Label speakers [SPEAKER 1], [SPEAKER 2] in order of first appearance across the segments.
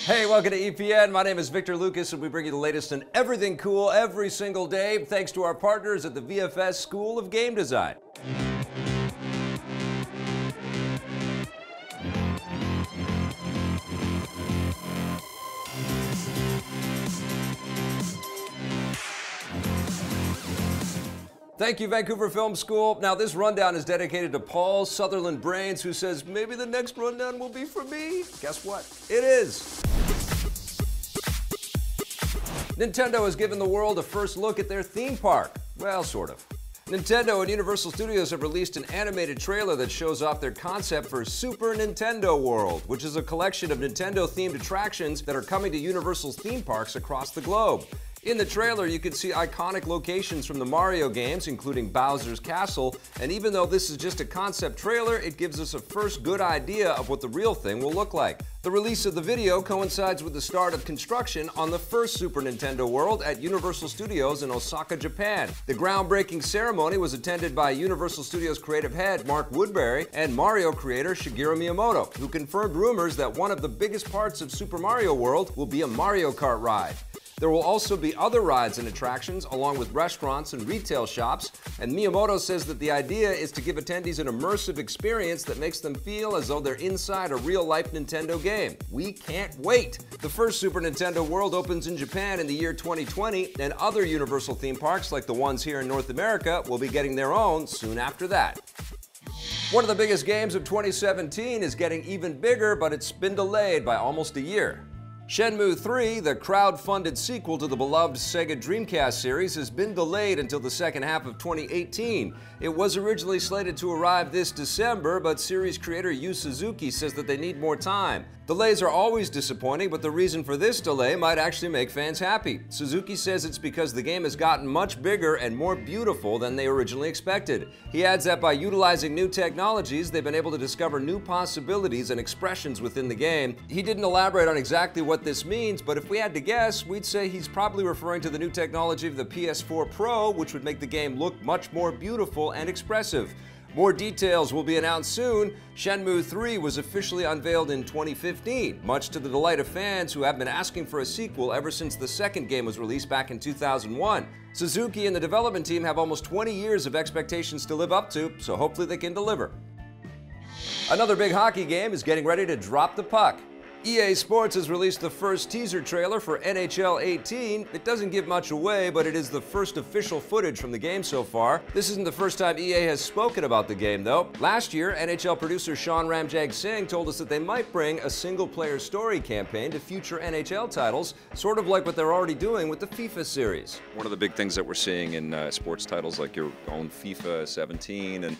[SPEAKER 1] Hey, welcome to EPN. My name is Victor Lucas, and we bring you the latest in everything cool every single day, thanks to our partners at the VFS School of Game Design. Thank you, Vancouver Film School. Now, this rundown is dedicated to Paul Sutherland Brains, who says, maybe the next rundown will be for me. Guess what? It is. Nintendo has given the world a first look at their theme park. Well, sort of. Nintendo and Universal Studios have released an animated trailer that shows off their concept for Super Nintendo World, which is a collection of Nintendo-themed attractions that are coming to Universal's theme parks across the globe. In the trailer, you can see iconic locations from the Mario games, including Bowser's Castle, and even though this is just a concept trailer, it gives us a first good idea of what the real thing will look like. The release of the video coincides with the start of construction on the first Super Nintendo World at Universal Studios in Osaka, Japan. The groundbreaking ceremony was attended by Universal Studios creative head Mark Woodbury and Mario creator Shigeru Miyamoto, who confirmed rumors that one of the biggest parts of Super Mario World will be a Mario Kart ride. There will also be other rides and attractions, along with restaurants and retail shops, and Miyamoto says that the idea is to give attendees an immersive experience that makes them feel as though they're inside a real-life Nintendo game. We can't wait! The first Super Nintendo World opens in Japan in the year 2020, and other Universal theme parks, like the ones here in North America, will be getting their own soon after that. One of the biggest games of 2017 is getting even bigger, but it's been delayed by almost a year. Shenmue 3, the crowd-funded sequel to the beloved Sega Dreamcast series, has been delayed until the second half of 2018. It was originally slated to arrive this December, but series creator Yu Suzuki says that they need more time. Delays are always disappointing, but the reason for this delay might actually make fans happy. Suzuki says it's because the game has gotten much bigger and more beautiful than they originally expected. He adds that by utilizing new technologies, they've been able to discover new possibilities and expressions within the game. He didn't elaborate on exactly what this means, but if we had to guess, we'd say he's probably referring to the new technology of the PS4 Pro, which would make the game look much more beautiful and expressive. More details will be announced soon. Shenmue 3 was officially unveiled in 2015, much to the delight of fans who have been asking for a sequel ever since the second game was released back in 2001. Suzuki and the development team have almost 20 years of expectations to live up to, so hopefully they can deliver. Another big hockey game is getting ready to drop the puck. EA Sports has released the first teaser trailer for NHL 18. It doesn't give much away, but it is the first official footage from the game so far. This isn't the first time EA has spoken about the game, though. Last year, NHL producer Sean Ramjag Singh told us that they might bring a single-player story campaign to future NHL titles, sort of like what they're already doing with the FIFA series.
[SPEAKER 2] One of the big things that we're seeing in sports titles like your own FIFA 17 and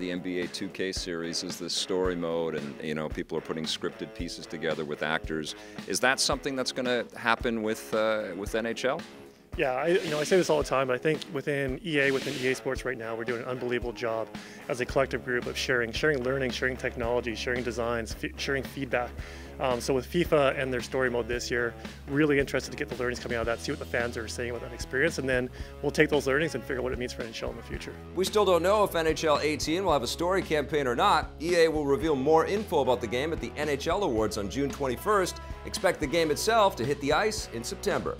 [SPEAKER 2] the NBA 2K series is this story mode, and people are putting scripted pieces together with actors. Is that something that's going to happen with NHL?
[SPEAKER 3] Yeah, I say this all the time, but I think within EA Sports right now, we're doing an unbelievable job as a collective group of sharing learning, sharing technology, sharing designs, sharing feedback. So with FIFA and their story mode this year, really interested to get the learnings coming out of that, see what the fans are saying about that experience, and then we'll take those learnings and figure out what it means for NHL in the future.
[SPEAKER 1] We still don't know if NHL 18 will have a story campaign or not. EA will reveal more info about the game at the NHL Awards on June 21st. Expect the game itself to hit the ice in September.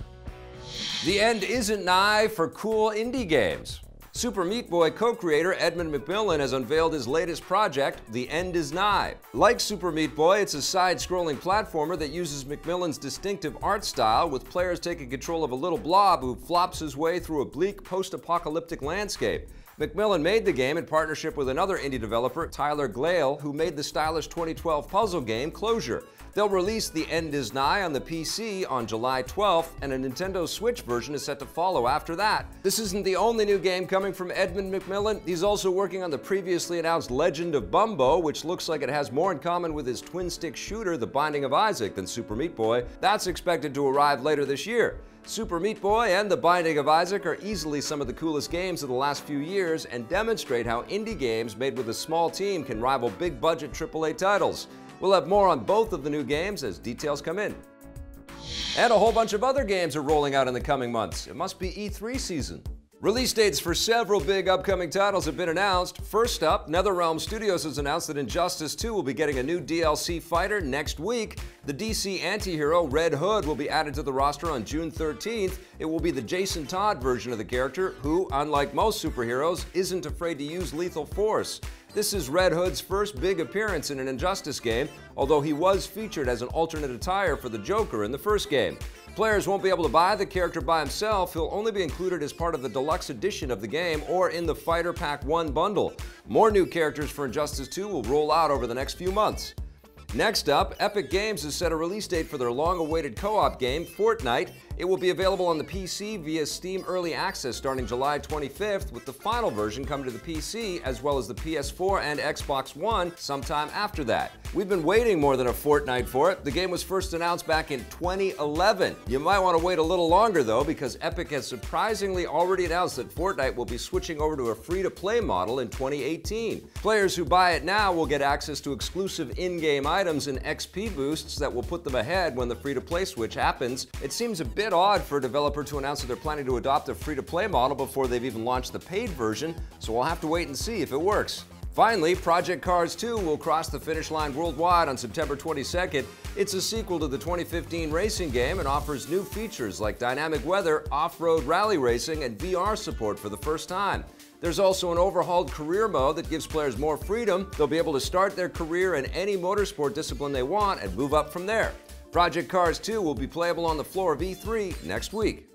[SPEAKER 1] The end isn't nigh for cool indie games. Super Meat Boy co-creator Edmund McMillen has unveiled his latest project, The End Is Nigh. Like Super Meat Boy, it's a side-scrolling platformer that uses McMillen's distinctive art style, with players taking control of a little blob who flops his way through a bleak post-apocalyptic landscape. McMillen made the game in partnership with another indie developer, Tyler Glale, who made the stylish 2012 puzzle game Closure. They'll release The End Is Nigh on the PC on July 12th, and a Nintendo Switch version is set to follow after that. This isn't the only new game coming from Edmund McMillen. He's also working on the previously announced Legend of Bumbo, which looks like it has more in common with his twin-stick shooter, The Binding of Isaac, than Super Meat Boy. That's expected to arrive later this year. Super Meat Boy and The Binding of Isaac are easily some of the coolest games of the last few years and demonstrate how indie games made with a small team can rival big-budget AAA titles. We'll have more on both of the new games as details come in. And a whole bunch of other games are rolling out in the coming months. It must be E3 season. Release dates for several big upcoming titles have been announced. First up, NetherRealm Studios has announced that Injustice 2 will be getting a new DLC fighter next week. The DC anti-hero Red Hood will be added to the roster on June 13th. It will be the Jason Todd version of the character who, unlike most superheroes, isn't afraid to use lethal force. This is Red Hood's first big appearance in an Injustice game, although he was featured as an alternate attire for the Joker in the first game. Players won't be able to buy the character by himself. He'll only be included as part of the deluxe edition of the game or in the Fighter Pack 1 bundle. More new characters for Injustice 2 will roll out over the next few months. Next up, Epic Games has set a release date for their long-awaited co-op game, Fortnite. It will be available on the PC via Steam Early Access starting July 25th, with the final version coming to the PC as well as the PS4 and Xbox One sometime after that. We've been waiting more than a fortnight for it. The game was first announced back in 2011. You might want to wait a little longer though, because Epic has surprisingly already announced that Fortnite will be switching over to a free-to-play model in 2018. Players who buy it now will get access to exclusive in-game items and XP boosts that will put them ahead when the free-to-play switch happens. It seems a bit odd for a developer to announce that they're planning to adopt a free-to-play model before they've even launched the paid version, so we'll have to wait and see if it works. Finally, Project Cars 2 will cross the finish line worldwide on September 22nd. It's a sequel to the 2015 racing game and offers new features like dynamic weather, off-road rally racing, and VR support for the first time. There's also an overhauled career mode that gives players more freedom. They'll be able to start their career in any motorsport discipline they want and move up from there. Project Cars 2 will be playable on the floor of E3 next week.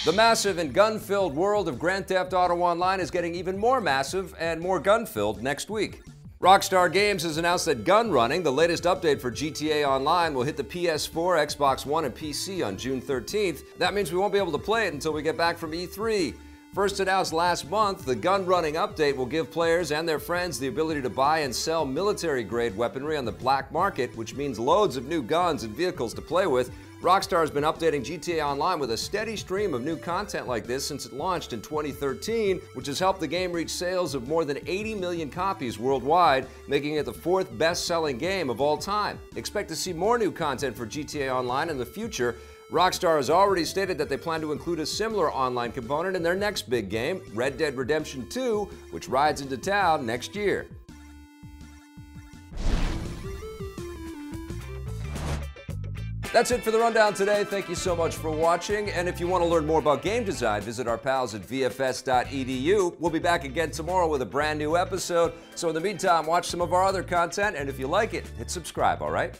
[SPEAKER 1] The massive and gun-filled world of Grand Theft Auto Online is getting even more massive and more gun-filled next week. Rockstar Games has announced that Gun Running, the latest update for GTA Online, will hit the PS4, Xbox One, and PC on June 13th. That means we won't be able to play it until we get back from E3. First announced last month, the Gun Running update will give players and their friends the ability to buy and sell military-grade weaponry on the black market, which means loads of new guns and vehicles to play with. Rockstar has been updating GTA Online with a steady stream of new content like this since it launched in 2013, which has helped the game reach sales of more than 80 million copies worldwide, making it the fourth best-selling game of all time. Expect to see more new content for GTA Online in the future. Rockstar has already stated that they plan to include a similar online component in their next big game, Red Dead Redemption 2, which rides into town next year. That's it for the rundown today. Thank you so much for watching. And if you want to learn more about game design, visit our pals at VFS.edu. We'll be back again tomorrow with a brand new episode. So in the meantime, watch some of our other content, and if you like it, hit subscribe, all right?